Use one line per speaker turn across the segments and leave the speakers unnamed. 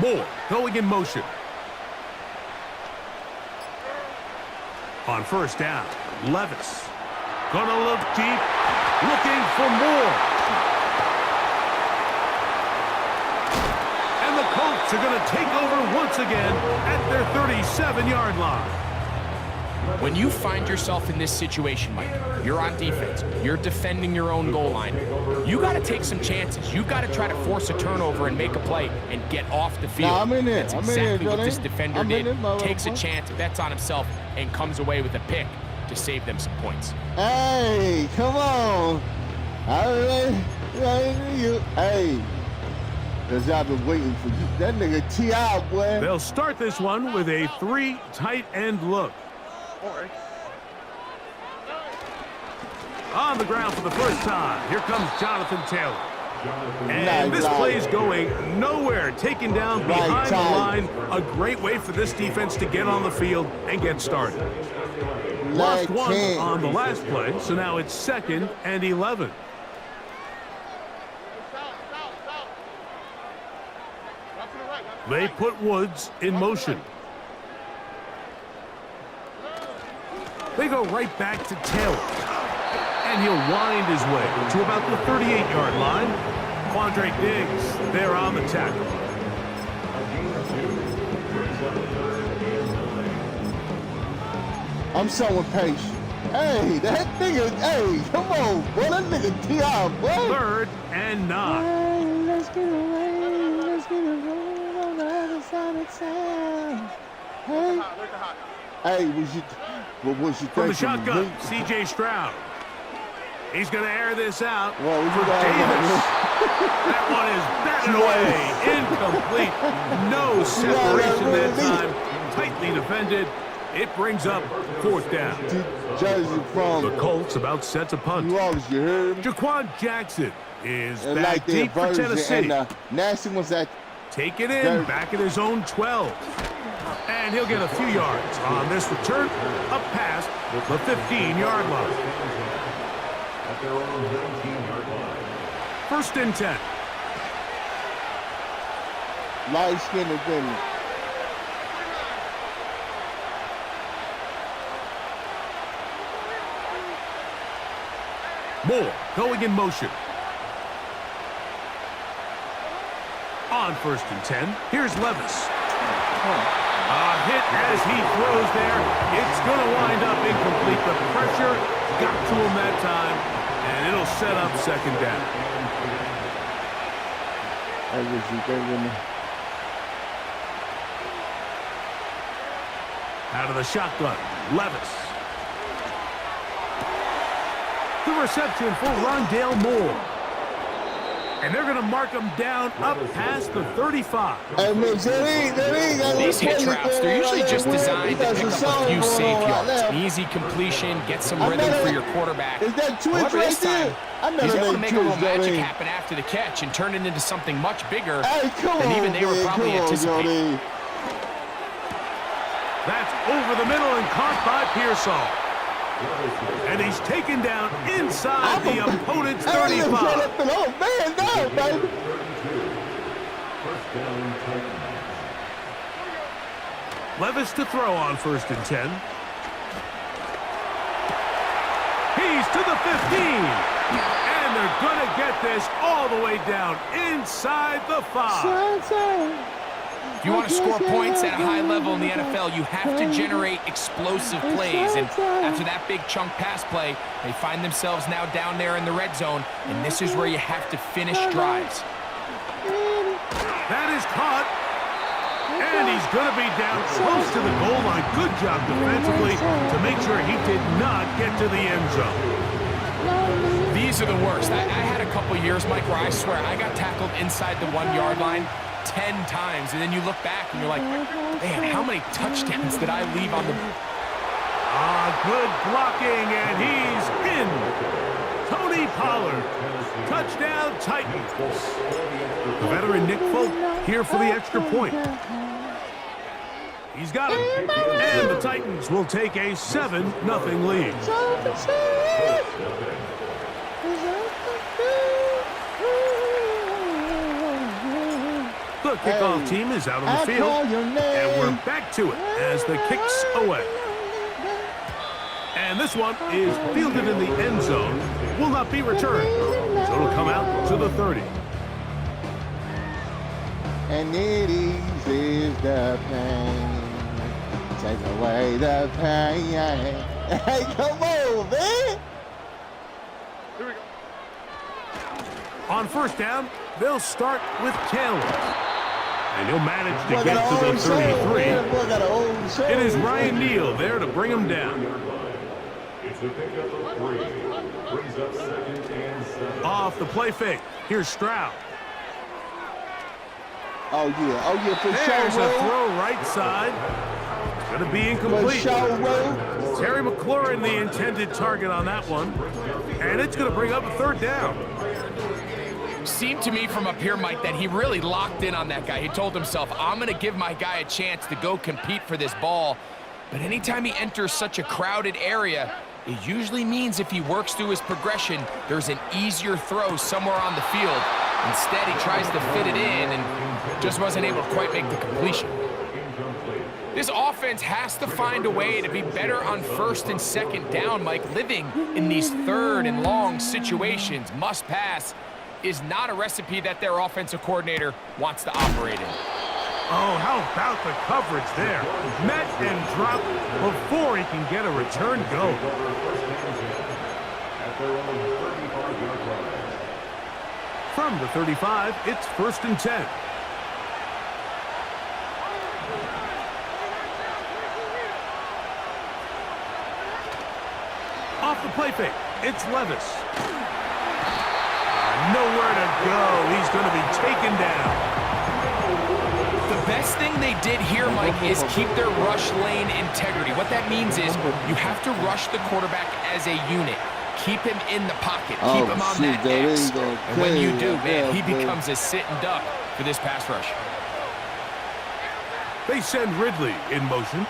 Moore going in motion. On first down, Levis. Gonna look deep, looking for more. And the Colts are gonna take over once again at their 37-yard line.
When you find yourself in this situation, Mike, you're on defense, you're defending your own goal line, you got to take some chances. You got to try to force a turnover and make a play and get off the field.
I'm in it.
That's exactly what this defender did. Takes a chance, bets on himself, and comes away with a pick to save them some points.
Hey, come on. Hey. Because I've been waiting for you. That nigga T.I., boy.
They'll start this one with a 3 tight end look. On the ground for the first time, here comes Jonathan Taylor. And this play's going nowhere, taken down behind the line. A great way for this defense to get on the field and get started. Lost one on the last play, so now it's 2nd and 11. They put Woods in motion. They go right back to Taylor. And he'll wind his way to about the 38-yard line. Quandre Diggs there on the tackle.
I'm so impatient. Hey, that nigga, hey, come on, boy. That nigga T.I., boy.
3rd and 9.
Hey, let's get away. Let's get away on the other side of town. Hey. Hey, what was you
From the
thinking?
shotgun, C.J. Stroud. He's going to air this out
Well,
for Davis. That one is batted away. Incomplete. No separation that time. Tightly defended. It brings up 4th down. The Colts about set to punt.
You heard me?
Jaquan Jackson is
And
back
like the
deep for Tennessee.
And Nasty was that.
Take it in, back at his own 12. And he'll get a few yards on this return. Up past the 15-yard line. 1st and 10.
Light-skinned thing.
Moore going in motion. On 1st and 10, here's Levis. A hit as he throws there. It's going to wind up incomplete. The pressure got to him that time, and it'll set up 2nd down. Out of the shotgun, Levis. The reception for Rondale Moore. And they're going to mark him down up past the 35.
These hitch routes, they're usually just designed to pick up a few safe yards. An easy completion, get some rhythm for your quarterback. However, this time, he's able to make a little magic happen after the catch and turn it into something much bigger than even they were probably anticipating.
That's over the middle and caught by Pearsall. And he's taken down inside the opponent's 35.
Oh, man, no, baby.
Levis to throw on 1st and 10. He's to the 15. And they're going to get this all the way down inside the 5.
If you want to score points at a high level in the NFL, you have to generate explosive plays. And after that big chunk pass play, they find themselves now down there in the red zone. And this is where you have to finish drives.
That is caught. And he's going to be down close to the goal line. Good job defensively to make sure he did not get to the end zone.
These are the worst. I had a couple years, Mike, where I swear I got tackled inside the 1-yard line 10 times, and then you look back and you're like, man, how many touchdowns did I leave on the...
Good blocking, and he's in. Tony Pollard, touchdown Titans. The veteran Nick Folk here for the extra point. He's got him, and the Titans will take a 7-0 lead. The The kickoff team is out on the field, and we're back to it as the kick's away. And this one is fielded in the end zone, will not be returned, so it'll come out to the 30.
And it eases the pain, take away the pain. Hey, come on, man!
Here we go. On first down, they'll start with Taylor. And he'll manage to get to the 33. It is Ryan Neal there to bring him down. Off the play fake. Here's Stroud.
Oh, yeah, for sure.
There's a throw right side. It's going to be incomplete. Terry McLaurin, the intended target on that one. And it's going to bring up a third down.
Seemed to me from up here, Mike, that he really locked in on that guy. He told himself, I'm going to give my guy a chance to go compete for this ball. But anytime he enters such a crowded area, it usually means if he works through his progression, there's an easier throw somewhere on the field. Instead, he tries to fit it in and just wasn't able to quite make the completion. This offense has to find a way to be better on first and second down, Mike. Living in these third and long situations, must pass, is not a recipe that their offensive coordinator wants to operate in.
Oh, how about the coverage there? Met and dropped before he can get a return go. From the 35, it's 1st and 10. Off the play fake, it's Levis. Nowhere to go. He's going to be taken down.
The best thing they did here, Mike, is keep their rush lane integrity. What that means is you have to rush the quarterback as a unit. Keep him in the pocket. Keep him on that X. And when you do, man, he becomes a sitting duck for this pass rush.
They send Ridley in motion.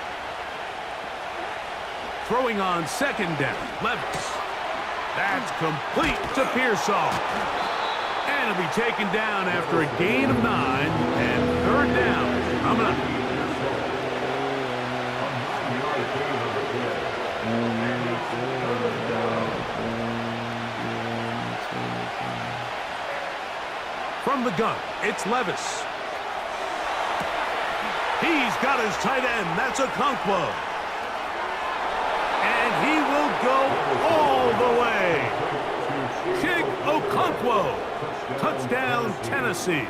Throwing on second down, Levis. That's complete to Pearsall. And it'll be taken down after a gain of 9 and third down. Coming up. From the gun, it's Levis. He's got his tight end. That's Okonkwo. And he will go all the way. Chig Okonkwo. Touchdown, Tennessee.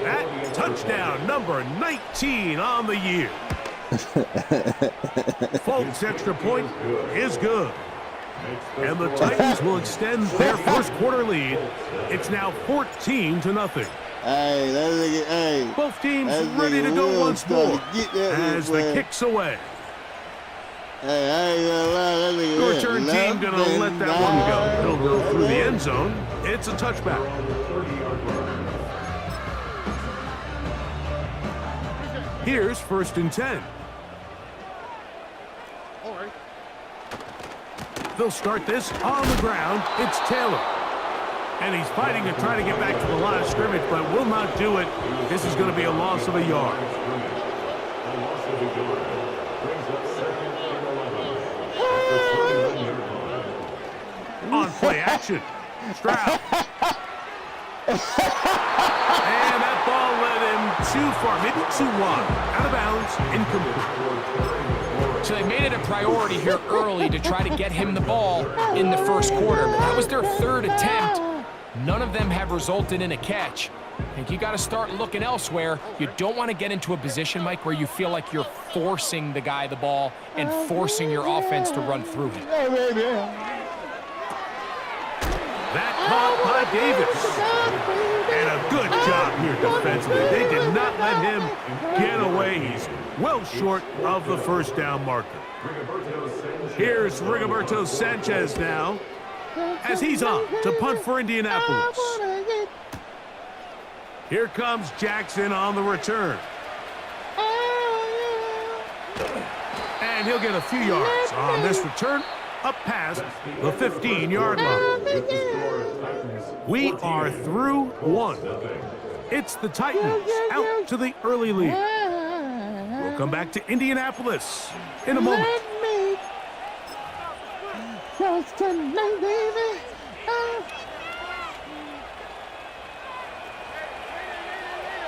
That touchdown, number 19 on the year. Folks' extra point is good. And the Titans will extend their first quarter lead. It's now 14-0.
Hey,
both teams ready to go once more as the kick's away. The return team going to let that one go. He'll go through the end zone. It's a touchback. Here's 1st and 10. They'll start this on the ground. It's Taylor. And he's fighting to try to get back to the line of scrimmage, but will not do it. This is going to be a loss of a yard. On play action, Stroud. And that ball led him too far, maybe too wide. Out of bounds, incomplete.
So they made it a priority here early to try to get him the ball in the first quarter. But that was their third attempt. None of them have resulted in a catch. I think you got to start looking elsewhere. You don't want to get into a position, Mike, where you feel like you're forcing the guy the ball and forcing your offense to run through him.
That caught by Davis. And a good job here defensively. They did not let him get away. He's well short of the first down marker. Here's Rigoberto Sanchez now as he's on to punt for Indianapolis. Here comes Jackson on the return. And he'll get a few yards on this return up past the 15-yard line. We are through one. It's the Titans out to the early lead. We'll come back to Indianapolis in a moment.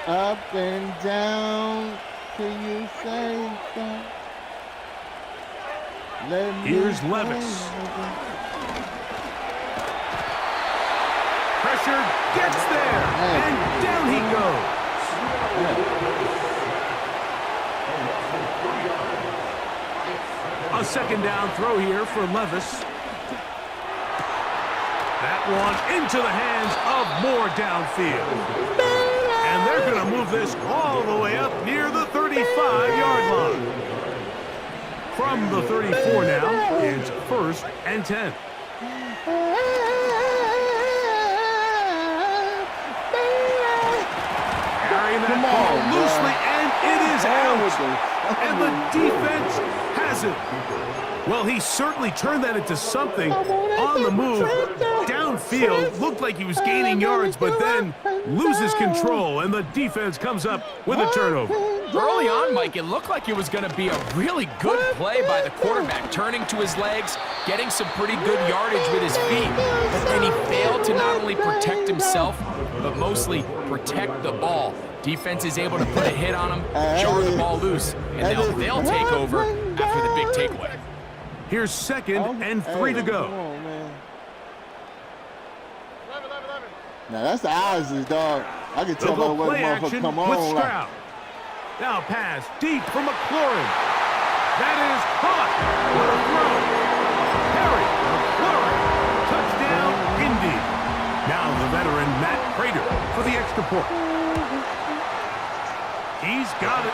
Up and down, can you say so?
Here's Levis. Pressure gets there, and down he goes. A second down throw here for Levis. That one into the hands of Moore downfield. And they're going to move this all the way up near the 35-yard line. From the 34 now, it's 1st and 10. Carrying that ball loosely, and it is out. And the defense has it. Well, he certainly turned that into something on the move. Downfield, looked like he was gaining yards, but then loses control, and the defense comes up with a turnover.
Early on, Mike, it looked like it was going to be a really good play by the quarterback, turning to his legs, getting some pretty good yardage with his feet, but then he failed to not only protect himself, but mostly protect the ball. Defense is able to put a hit on him, jar the ball loose, and they'll take over after the big takeaway.
Here's 2nd and 3 to go.
Now that's the Oz's, dog. I can tell by the way the motherfucker come on.
With Stroud. Now pass deep for McLaurin. That is caught. What a throw. Harry McLaurin. Touchdown, Indy. Now the veteran Matt Prater for the extra point. He's got it.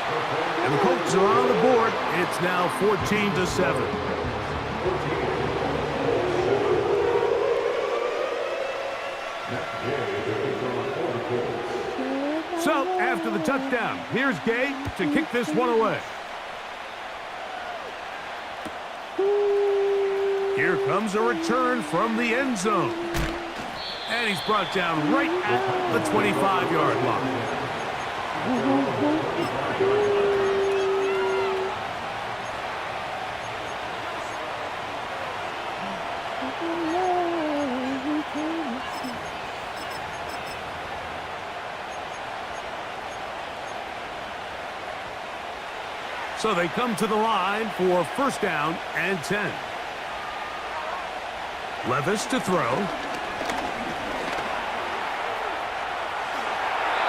And the Colts are on the board. It's now 14-7. So, after the touchdown, here's Gay to kick this one away. Here comes a return from the end zone. And he's brought down right at the 25-yard line. So they come to the line for 1st down and 10. Levis to throw.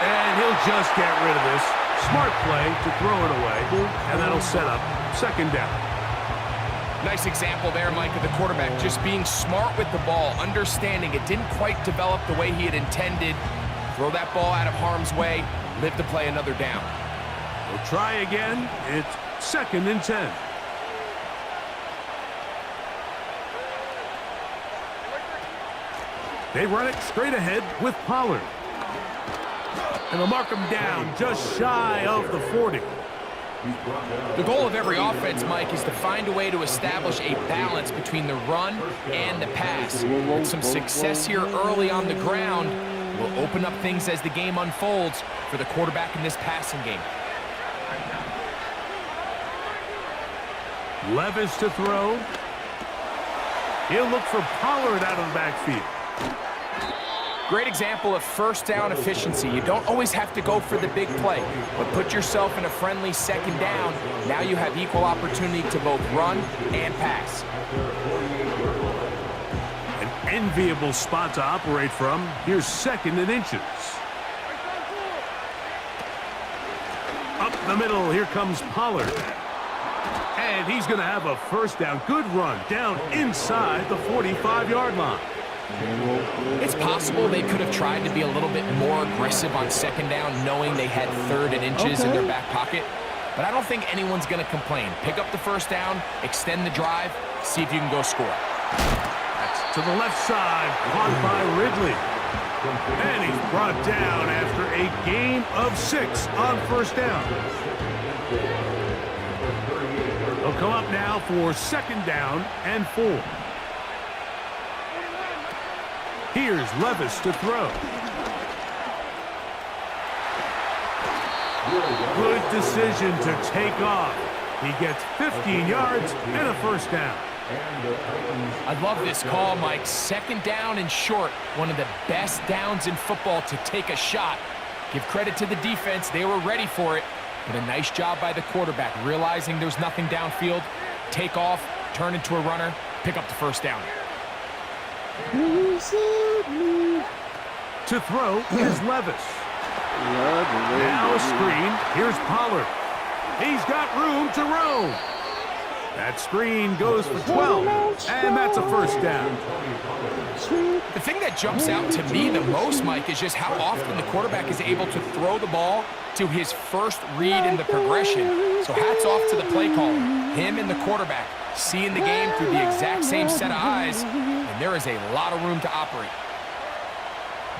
And he'll just get rid of this. Smart play to throw it away. And that'll set up 2nd down.
Nice example there, Mike, of the quarterback just being smart with the ball, understanding it didn't quite develop the way he had intended. Throw that ball out of harm's way, live to play another down.
We'll try again. It's 2nd and 10. They run it straight ahead with Pollard. And they'll mark him down just shy of the 40.
The goal of every offense, Mike, is to find a way to establish a balance between the run and the pass. With some success here early on the ground will open up things as the game unfolds for the quarterback in this passing game.
Levis to throw. He'll look for Pollard out of the backfield.
Great example of 1st down efficiency. You don't always have to go for the big play, but put yourself in a friendly 2nd down. Now you have equal opportunity to both run and pass.
An enviable spot to operate from. Here's 2nd and inches. Up the middle, here comes Pollard. And he's going to have a 1st down. Good run down inside the 45-yard line.
It's possible they could have tried to be a little bit more aggressive on 2nd down, knowing they had 3rd and inches in their back pocket. But I don't think anyone's going to complain. Pick up the 1st down, extend the drive, see if you can go score.
That's to the left side, caught by Ridley. And he's brought down after a gain of 6 on 1st down. They'll come up now for 2nd down and 4. Here's Levis to throw. Good decision to take off. He gets 15 yards and a first down.
I love this call, Mike. Second down and short. One of the best downs in football to take a shot. Give credit to the defense. They were ready for it. But a nice job by the quarterback, realizing there's nothing downfield. Take off, turn into a runner, pick up the first down.
To throw is Levis. Now a screen. Here's Pollard. He's got room to roam. That screen goes for 12, and that's a first down.
The thing that jumps out to me the most, Mike, is just how often the quarterback is able to throw the ball to his first read in the progression. So hats off to the play caller. Him and the quarterback seeing the game through the exact same set of eyes, and there is a lot of room to operate.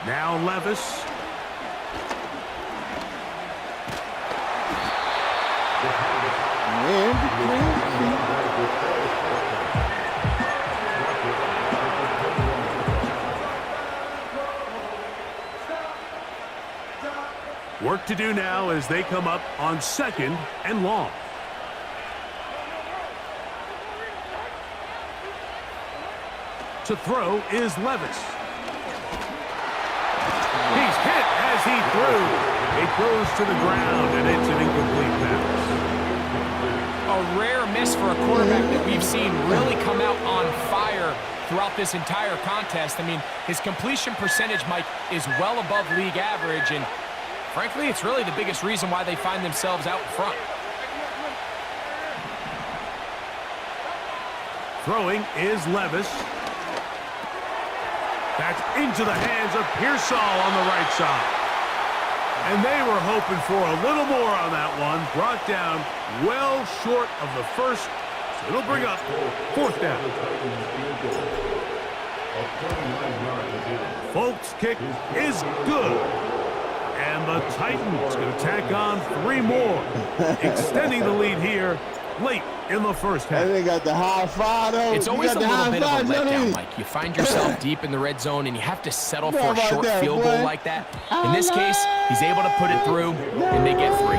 Now Levis. Work to do now as they come up on second and long. To throw is Levis. He's hit as he threw. It goes to the ground, and it's an incomplete pass.
A rare miss for a quarterback that we've seen really come out on fire throughout this entire contest. I mean, his completion percentage, Mike, is well above league average, and frankly, it's really the biggest reason why they find themselves out in front.
Throwing is Levis. That's into the hands of Pearsall on the right side. And they were hoping for a little more on that one. Brought down well short of the first. So it'll bring up fourth down. Folks' kick is good. And the Titans going to tack on 3 more. Extending the lead here late in the first half.
They got the high five, though.
It's always a little bit of a letdown, Mike. You find yourself deep in the red zone, and you have to settle for a short field goal like that. In this case, he's able to put it through, and they get 3.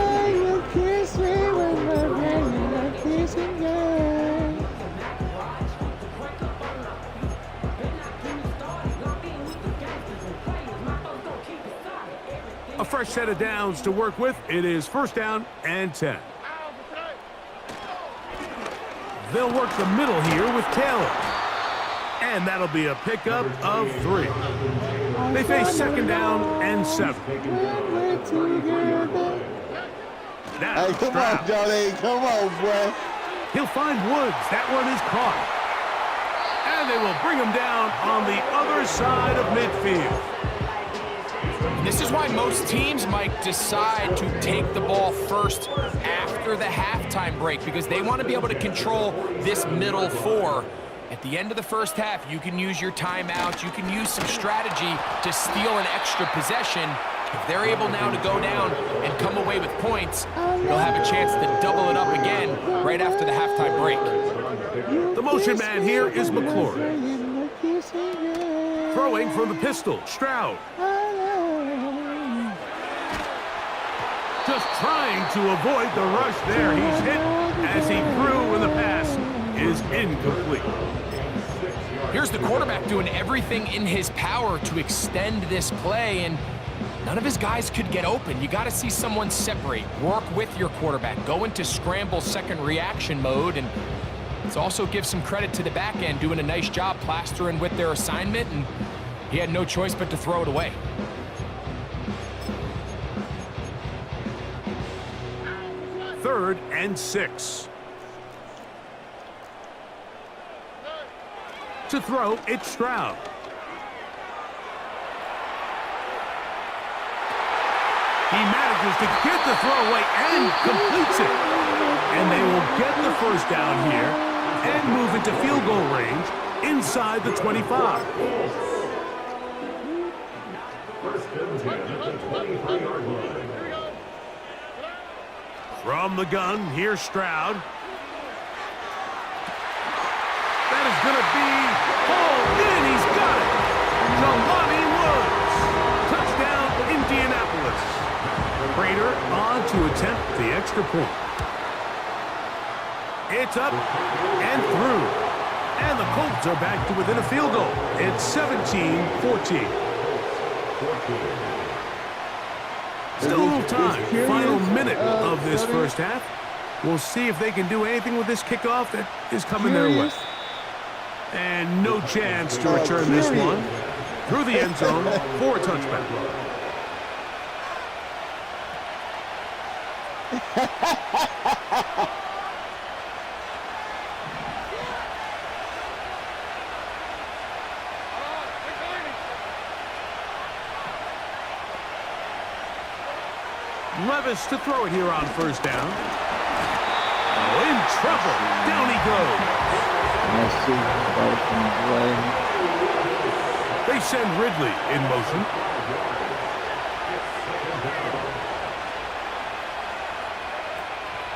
A fresh set of downs to work with. It is first down and 10. They'll work the middle here with Taylor. And that'll be a pickup of 3. They face second down and 7. Now,
hey, come on, Johnny. Come on, boy.
He'll find Woods. That one is caught. And they will bring him down on the other side of midfield.
This is why most teams, Mike, decide to take the ball first after the halftime break, because they want to be able to control this middle 4. At the end of the first half, you can use your timeouts, you can use some strategy to steal an extra possession. If they're able now to go down and come away with points, they'll have a chance to double it up again right after the halftime break.
The motion man here is McClure. Throwing from the pistol, Stroud. Just trying to avoid the rush there. He's hit as he threw, and the pass is incomplete.
Here's the quarterback doing everything in his power to extend this play, and none of his guys could get open. You got to see someone separate, work with your quarterback, go into scramble second reaction mode, and let's also give some credit to the back end doing a nice job plastering with their assignment, and he had no choice but to throw it away.
Third and 6. To throw, it's Stroud. He manages to get the throw away and completes it. And they will get the first down here and move into field goal range inside the 25. From the gun, here's Stroud. That is going to be hauled in. He's got it. Jelani Woods. Touchdown, Indianapolis. Prater on on to attempt the extra point. It's up and through. And the Colts are back to within a field goal. It's 17-14. Still a little time. Final minute of this first half. We'll see if they can do anything with this kickoff that is coming their way. And no chance to return this one through the end zone for a touchback. Levis to throw it here on first down. Oh, in trouble. Down he goes. They send Ridley in motion.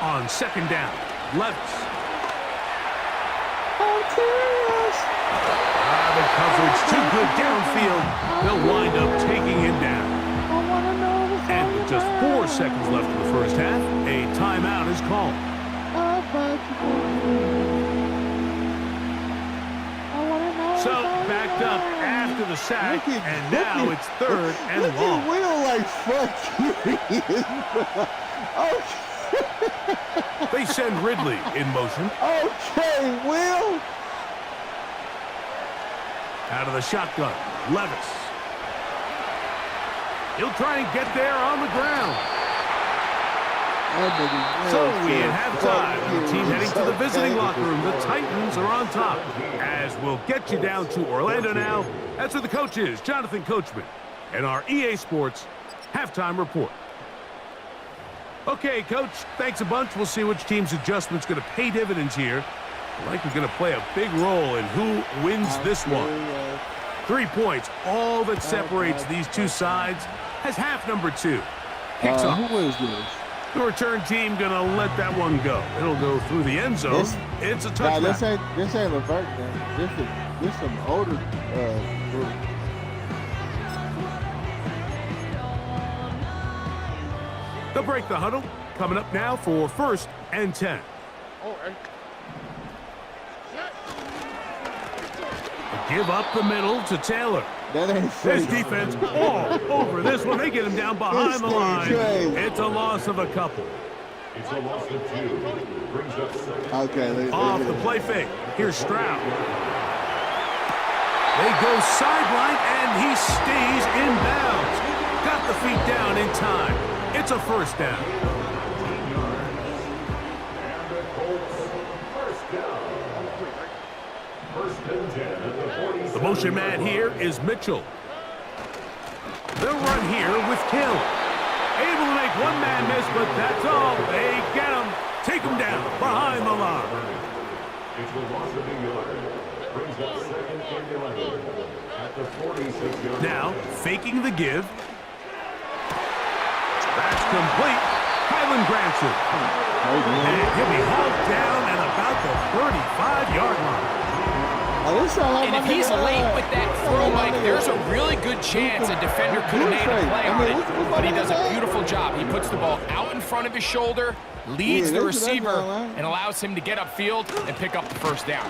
On second down, Levis. The coverage too good downfield. They'll wind up taking him down. And with just 4 seconds left in the first half, a timeout is called. So backed up after the sack, and now it's third and long.
Will like fuck you.
They send Ridley in motion.
Okay, Will.
Out of the shotgun, Levis. He'll try and get there on the ground. So we have halftime. The team heading to the visiting locker room. The Titans are on top. As we'll get you down to Orlando now. That's where the coach is, Jonathan Coachman, and our EA Sports halftime report. Okay, Coach, thanks a bunch. We'll see which team's adjustment's going to pay dividends here. Like we're going to play a big role in who wins this one. 3 points, all that separates these two sides, as half number 2 kicks off.
Who is this?
The return team going to let that one go. It'll go through the end zone. It's a touchback.
This ain't Levert, man. This some older group.
They'll break the huddle. Coming up now for 1st and 10. Give up the middle to Taylor. This defense all over this one. They get him down behind the line. It's a loss of a couple.
It's a loss of 2. Brings up second.
Okay.
Off the play fake. Here's Stroud. They go sideline, and he stays in bounds. Got the feet down in time. It's a first down. The motion man here is Mitchell. They'll run here with Kill. Able to make one man miss, but that's all. They get him. Take him down behind the line.
It's a loss of a yard. Brings up second and 11 at the 46-yard.
Now, faking the give. That's complete. Kylan Granson. And he'll be hauled down at about the 35-yard line.
And if he's late with that throw, Mike, there's a really good chance a defender could have made a play on it, but he does a beautiful job. He puts the ball out in front of his shoulder, leads the receiver, and allows him to get upfield and pick up the first down.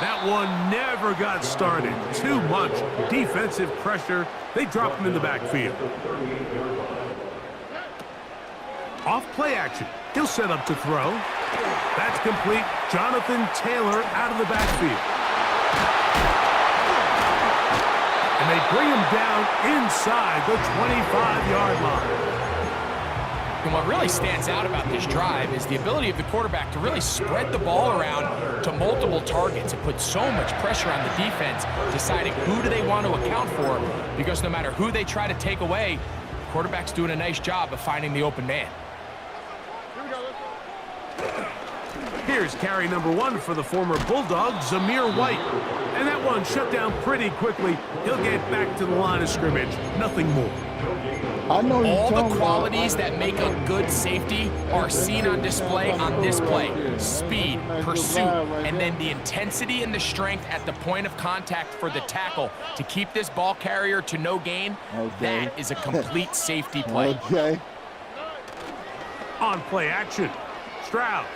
That one never got started. Too much defensive pressure. They drop him in the backfield. Off play action. He'll set up to throw. That's complete. Jonathan Taylor out of the backfield. And they bring him down inside the 25-yard line.
And what really stands out about this drive is the ability of the quarterback to really spread the ball around to multiple targets and put so much pressure on the defense, deciding who do they want to account for, because no matter who they try to take away, the quarterback's doing a nice job of finding the open man.
Here's carry number 1 for the former Bulldog, Zamir White. And that one shut down pretty quickly. He'll get back to the line of scrimmage. Nothing more.
All the qualities that make a good safety are seen on display on this play. Speed, pursuit, and then the intensity and the strength at the point of contact for the tackle to keep this ball carrier to no gain. That is a complete safety play.
On play action, Stroud.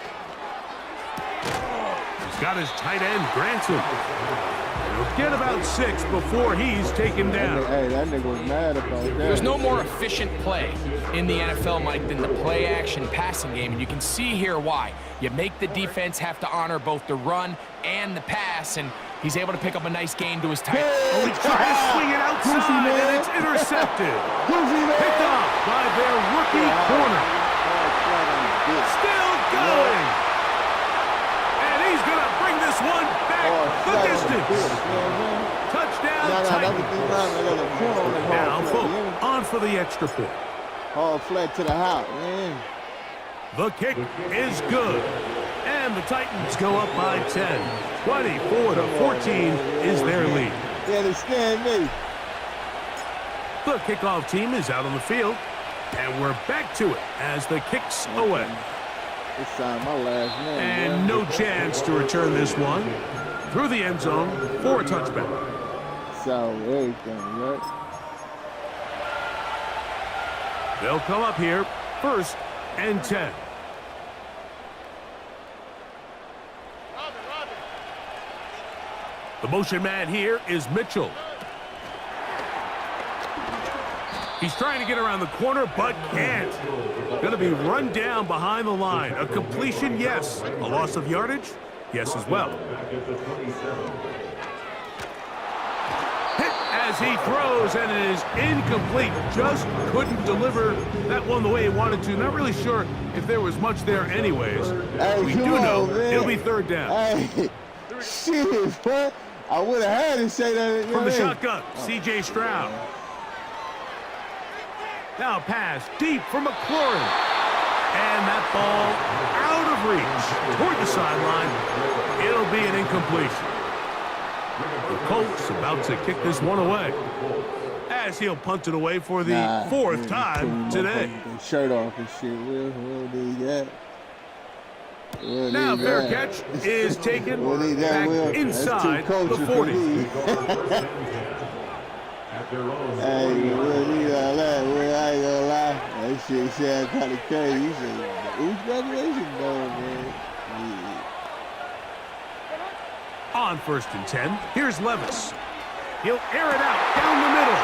He's got his tight end, Granson. He'll get about 6 before he's taken down.
Hey, that nigga was mad about that.
There's no more efficient play in the NFL, Mike, than the play-action passing game, and you can see here why. You make the defense have to honor both the run and the pass, and he's able to pick up a nice gain to his tight end.
Oh, he's trying to swing it outside, and it's intercepted. Picked off by their rookie corner. Still going. And he's going to bring this one back the distance. Touchdown, Titans. Now, folks, on for the extra point.
All flat to the house, man.
The kick is good. And the Titans go up by 10. 24-14 is their lead.
You understand me?
The kickoff team is out on the field. And we're back to it as the kick's away.
This time my last name.
And no chance to return this one through the end zone for a touchback.
So everything, right?
They'll come up here, 1st and 10. The motion man here is Mitchell. He's trying to get around the corner, but can't. Going to be run down behind the line. A completion, yes. A loss of yardage, yes as well. Hit as he throws, and it is incomplete. Just couldn't deliver that one the way he wanted to. Not really sure if there was much there anyways.
Hey,
we do know it'll be 3rd down.
Hey, shit, bro. I would have had to say that.
From the shotgun, C.J. Stroud. Now pass deep for McLaurin. And that ball out of reach toward the sideline. It'll be an incompletion. The Colts about to kick this one away as he'll punt it away for the 4th time today.
Shirt off and shit. We'll need that.
Now fair catch is taken back inside the 40.
Hey, we'll need all that. I ain't gonna lie. That shit sound kind of crazy. You say, who's graduation going, man? Yeah.
On 1st and 10, here's Levis. He'll air it out down the middle.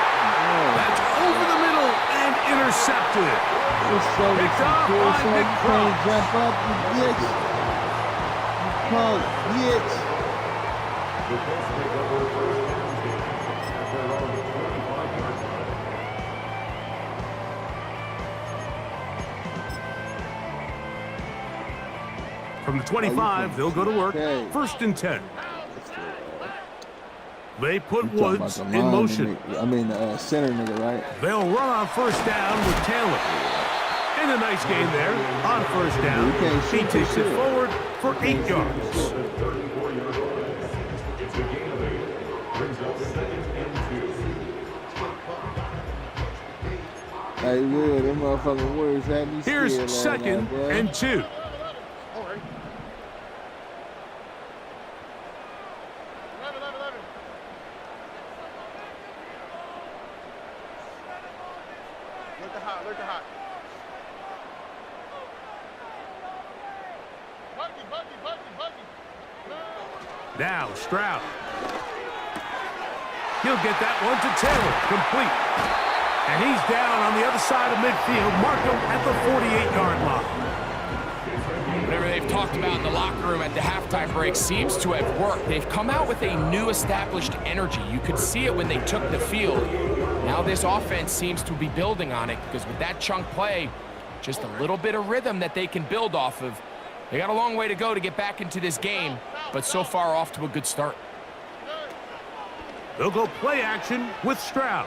That's over the middle and intercepted. Picked off by Nick Cross.
Jump up, you bitch. You punk, bitch.
From the 25, they'll go to work. 1st and 10. They put Woods in motion.
Center nigga, right?
They'll run on 1st down with Taylor. And a nice gain there on 1st down. He takes it forward for 8 yards.
Hey, Will, them motherfucking words had me scared.
Here's 2nd and 2. Now Stroud. He'll get that one to Taylor, complete. And he's down on the other side of midfield. Mark him at the 48-yard line.
Whatever they've talked about in the locker room at the halftime break seems to have worked. They've come out with a new established energy. You could see it when they took the field. Now this offense seems to be building on it because with that chunk play, just a little bit of rhythm that they can build off of. They got a long way to go to get back into this game, but so far off to a good start.
They'll go play action with Stroud.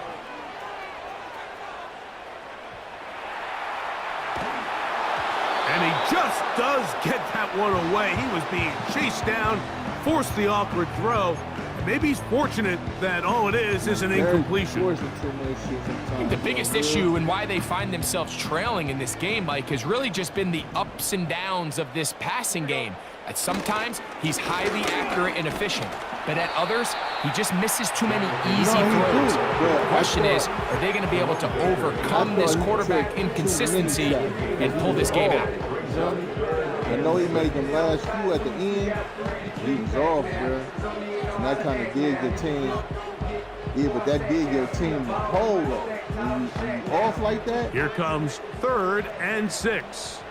And he just does get that one away. He was being chased down, forced the awkward throw. Maybe he's fortunate that all it is an incompletion.
I think the biggest issue and why they find themselves trailing in this game, Mike, has really just been the ups and downs of this passing game. Sometimes he's highly accurate and efficient. but at others, he just misses too many easy throws. The question is, are they going to be able to overcome this quarterback inconsistency and pull this game out?
I know he made them last few at the end. He was off, bro. And that kind of did your team. Yeah, but that did your team hold up. When you off like that.
Here comes 3rd and 6.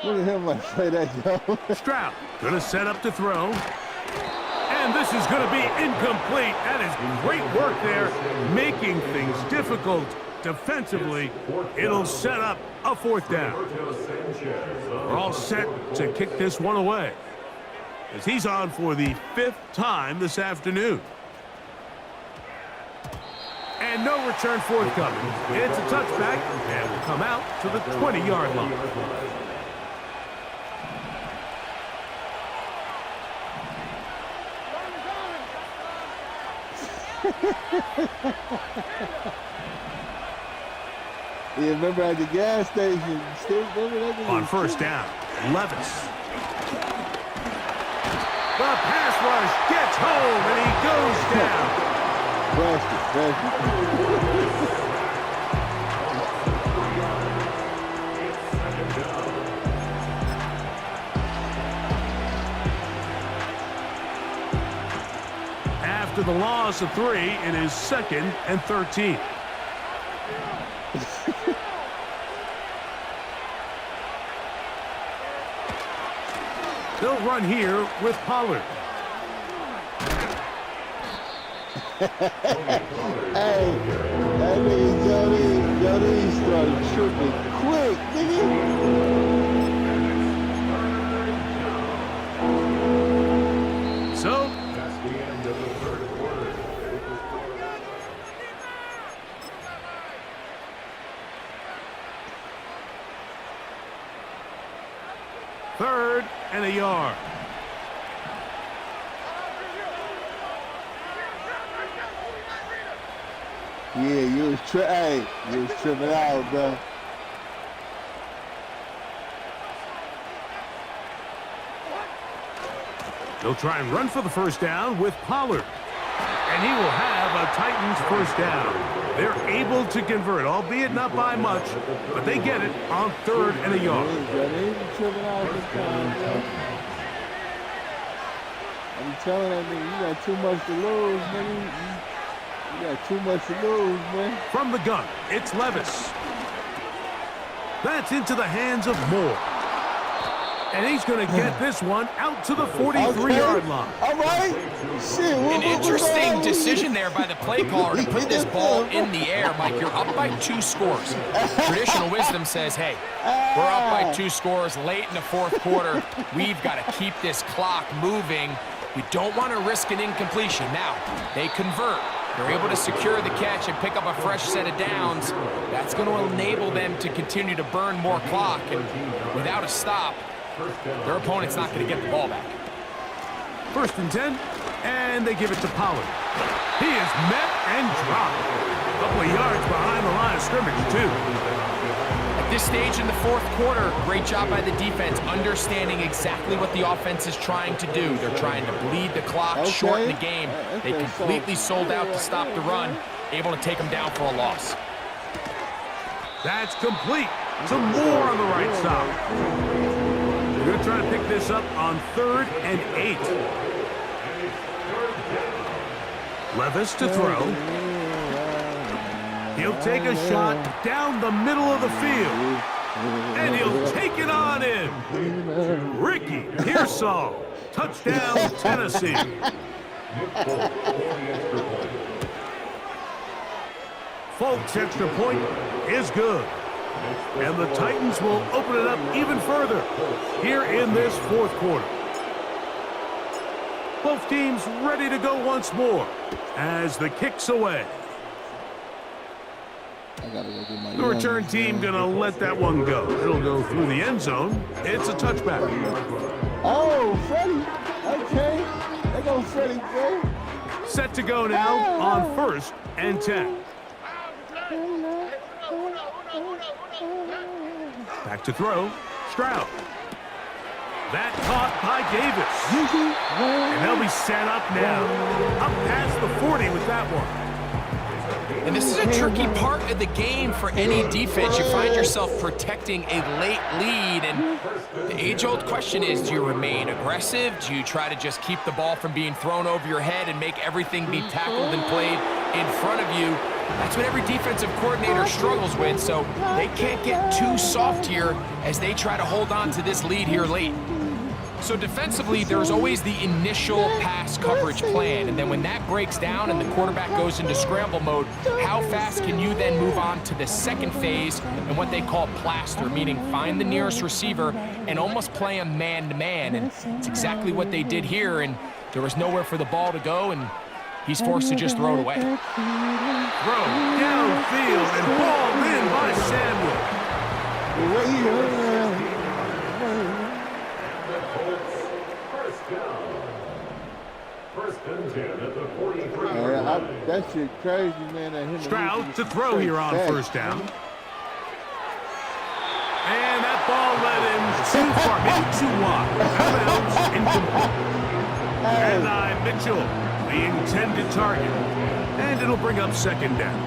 Look at him like play that, yo.
Stroud gonna set up to throw. And this is gonna be incomplete. That is great work there, making things difficult defensively. It'll set up a 4th down. We're all set to kick this one away, as he's on for the 5th time this afternoon. And no return forthcoming. It's a touchback, and will come out to the 20-yard line.
Yeah, remember at the gas station, still remember that?
On 1st down, Levis. The pass rush gets home, and he goes down. After the loss of 3, it is 2nd and 13. They'll run here with Pollard.
Hey, that nigga Jody started tripping quick, nigga.
So,
That's the end of the 3rd quarter.
3rd and a yard.
Yeah, you was tripping out, bro.
They'll try and run for the 1st down with Pollard. And he will have a Titans 1st down. They're able to convert, albeit not by much, but they get it on 3rd and a yard.
I'm telling that nigga, you got too much to lose, nigga. You got too much to lose, man.
From the gun, it's Levis. That's into the hands of Moore. And he's going to get this one out to the 43-yard line.
All right. Shit,
An interesting decision there by the play caller to put this ball in the air. Mike, you're up by 2 scores. Traditional wisdom says, hey, we're up by 2 scores late in the 4th quarter. We've got to keep this clock moving. We don't want to risk an incompletion. Now, they convert. They're able to secure the catch and pick up a fresh set of downs. That's going to enable them to continue to burn more clock. And without a stop, their opponent's not going to get the ball back.
1st and 10, and they give it to Pollard. He is met and dropped. A couple of yards behind the line of scrimmage, too.
At this stage in the 4th quarter, great job by the defense, understanding exactly what the offense is trying to do. They're trying to bleed the clock, shorten the game. They completely sold out to stop the run, able to take them down for a loss.
That's complete to Moore on the right side. We're going to try to pick this up on 3rd and 8. Levis to throw. He'll take a shot down the middle of the field. And he'll take it on in. Ricky Pearsall. Touchdown, Tennessee. Folks' extra point is good. And the Titans will open it up even further here in this 4th quarter. Both teams ready to go once more as the kick's away. The return team gonna let that one go. It'll go through the end zone. It's a touchback.
Oh, Freddie. Okay. There goes Freddie, bro.
Set to go now on 1st and 10. Back to throw, Stroud. That caught by Davis. And they'll be set up now. Up past the 40 with that one.
And this is a tricky part of the game for any defense. You find yourself protecting a late lead, and the age-old question is, do you remain aggressive? Do you try to just keep the ball from being thrown over your head and make everything be tackled and played in front of you? That's what every defensive coordinator struggles with, so they can't get too soft here as they try to hold on to this lead here late. So defensively, there's always the initial pass coverage plan, and then when that breaks down and the quarterback goes into scramble mode, how fast can you then move on to the second phase and what they call plaster, meaning find the nearest receiver and almost play him man-to-man, and it's exactly what they did here, and there was nowhere for the ball to go, and he's forced to just throw it away.
Throw downfield and ball in by Samuel.
First and 10 at the 43.
That shit crazy, man.
Stroud to throw here on first down. And that ball led him too far, maybe too wide. Out of bounds, incomplete. And Mitchell, the intended target. And it'll bring up second down.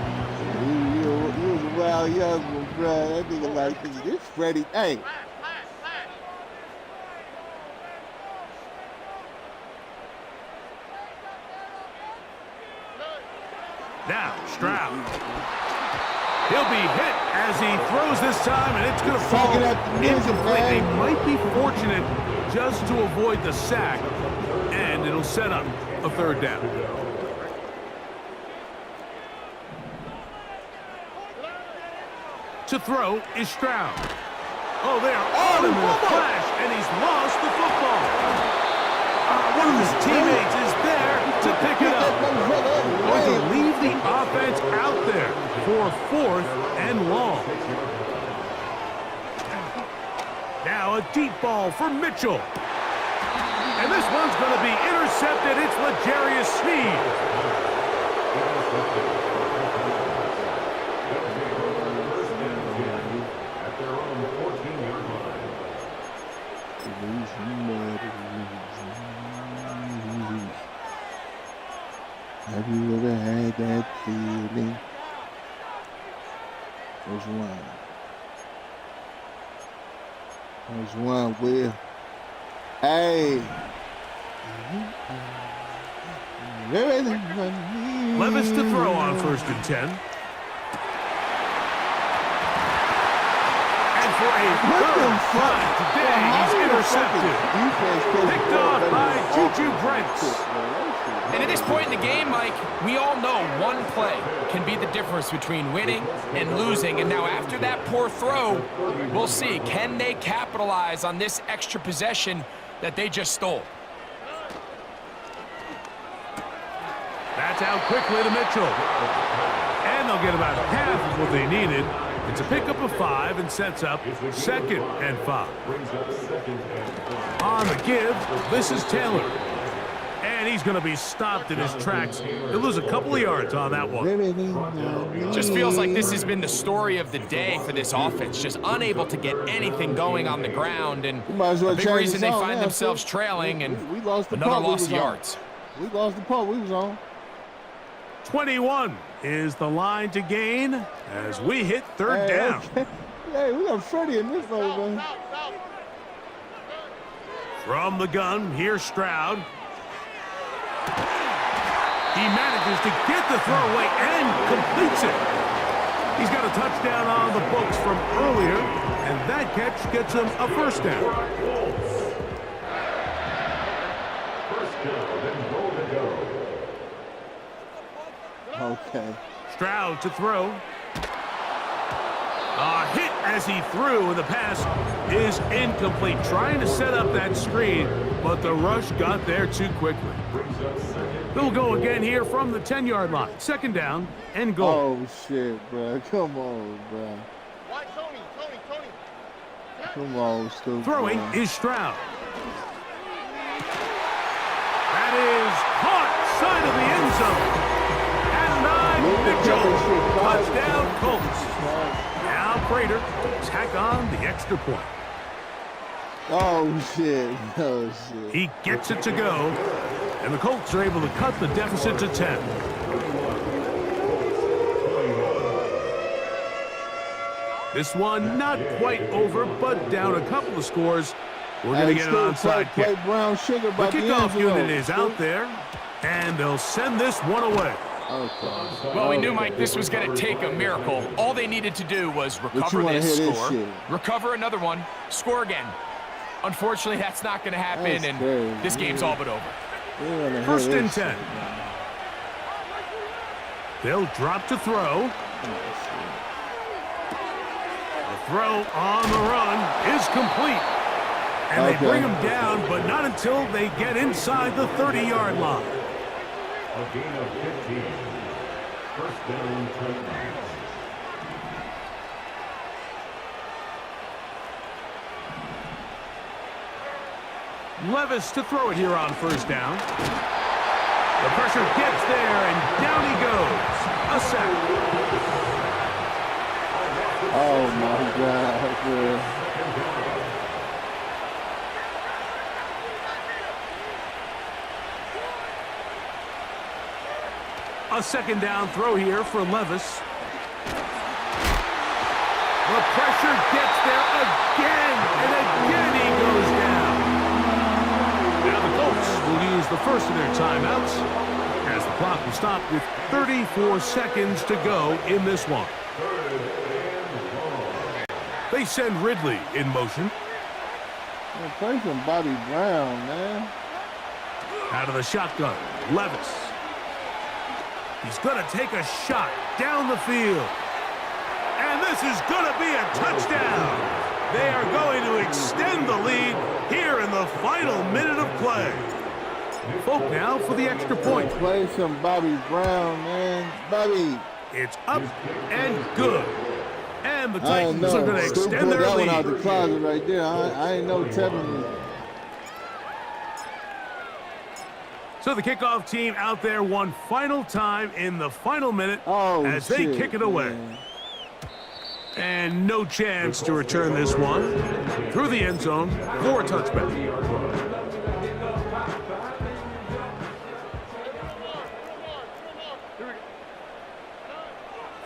He was a wild young one, bro. That nigga like this Freddie. Hey.
Now, Stroud. He'll be hit as he throws this time, and it's going to fall incomplete. They might be fortunate just to avoid the sack, and it'll set up a third down. To throw is Stroud. Oh, they are on him in a flash, and he's lost the football. One of his teammates is there to pick it up. Going to leave the offense out there for fourth and long. Now a deep ball for Mitchell. And this one's going to be intercepted. It's L'Jarius Sneed.
At their own 14-yard line.
Have you ever had that feeling? There's one. There's one, Will. Hey.
Levis to throw on first and 10. And for a third time today, he's intercepted. Picked off by Juju Brents.
And at this point in the game, Mike, we all know one play can be the difference between winning and losing. And now after that poor throw, we'll see. Can they capitalize on this extra possession that they just stole?
That's out quickly to Mitchell. And they'll get about half of what they needed. It's a pickup of 5 and sets up second and 5. On the give, this is Taylor. And he's going to be stopped in his tracks. He'll lose a couple of yards on that one.
It just feels like this has been the story of the day for this offense. Just unable to get anything going on the ground. And the big reason they find themselves trailing and another loss of yards.
We lost the punt we was on.
21 is the line to gain as we hit third down.
Hey, we got Freddie in this one, man.
From the gun, here's Stroud. He manages to get the throw away and completes it. He's got a touchdown on the books from earlier, and that catch gets him a first down.
First down and goal to go.
Okay.
Stroud to throw. A hit as he threw, and the pass is incomplete. Trying to set up that screen, but the rush got there too quickly. They'll go again here from the 10-yard line. Second down and goal.
Oh, shit, bro. Come on, bro. Come on, stupid.
Throwing is Stroud. That is caught side of the end zone. And 9 Mitchell. Touchdown Colts. Now Prater to tack on the extra point.
Oh, shit. Oh, shit.
He gets it to go, and the Colts are able to cut the deficit to 10. This one not quite over, but down a couple of scores. We're going to get an onside kick.
Brown sugar
The kickoff unit is out there, and they'll send this one away.
Okay.
Well, we knew, Mike, this was going to take a miracle. All they needed to do was recover this score, recover another one, score again. Unfortunately, that's not going to happen, and this game's all but over.
First and 10. They'll drop to throw. The throw on the run is complete. And they bring him down, but not until they get inside the 30-yard line.
A gain of 15. First down, Titans.
Levis to throw it here on first down. The pressure gets there, and down he goes. A sack.
Oh, my God. Man.
A second down throw here for Levis. The pressure gets there again, and again he goes down. Now the Colts will use the first of their timeouts as the clock will stop with 34 seconds to go in this one. They send Ridley in motion.
Play some Bobby Brown, man.
Out of the shotgun, Levis. He's going to take a shot down the field. And this is going to be a touchdown. They are going to extend the lead here in the final minute of play. Folk now for the extra point.
Play some Bobby Brown, man. Bobby.
It's up and good. And the Titans are going to extend their lead.
That one out the closet right there. I ain't no telling you.
So the kickoff team out there one final time in the final minute as they kick it away.
Man.
And no chance to return this one through the end zone for a touchback.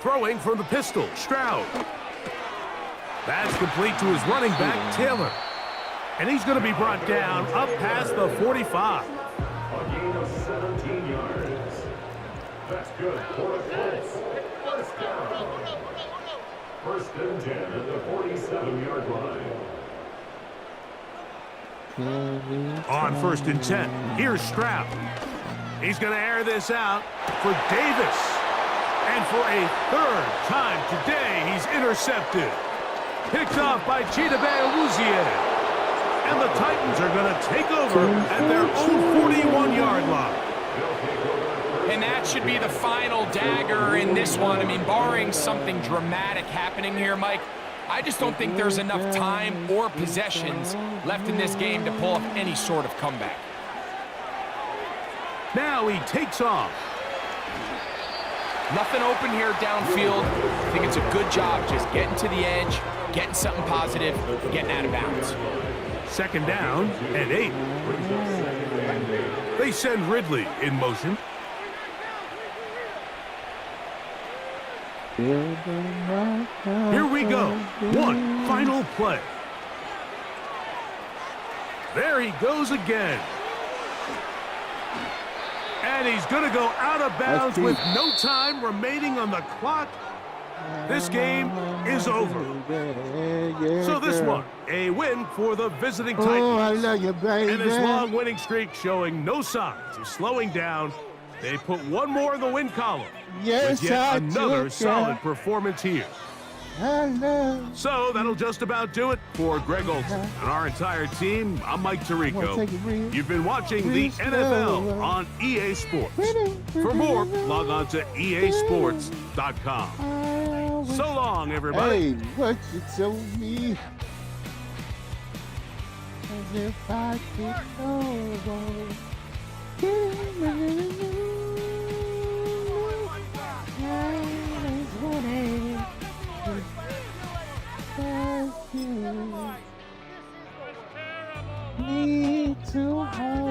Throwing from the pistol, Stroud. That's complete to his running back, Taylor. And he's going to be brought down up past the 45.
A gain of 17 yards. That's good for the Colts. First down. First and 10 at the 47-yard line.
On first and 10, here's Stroud. He's going to air this out for Davis. And for a third time today, he's intercepted. Picked off by Chidobe Awuzie. And the Titans are going to take over at their own 41-yard line.
And that should be the final dagger in this one. I mean, barring something dramatic happening here, Mike, I just don't think there's enough time or possessions left in this game to pull off any sort of comeback.
Now he takes off.
Nothing open here downfield. I think it's a good job just getting to the edge, getting something positive, getting out of bounds.
Second down and 8. They send Ridley in motion. Here we go. One final play. There he goes again. And he's going to go out of bounds with no time remaining on the clock. This game is over. So this one, a win for the visiting Titans.
Oh, I love you, baby.
And his long winning streak showing no signs of slowing down. They put one more in the win column.
Yes,
with yet another solid performance here. So that'll just about do it for Greg Olson and our entire team. I'm Mike Tirico. You've been watching the NFL on EA Sports. For more, log on to easports.com. So long, everybody.
Hey, what you told me? As if I could know. need to hold.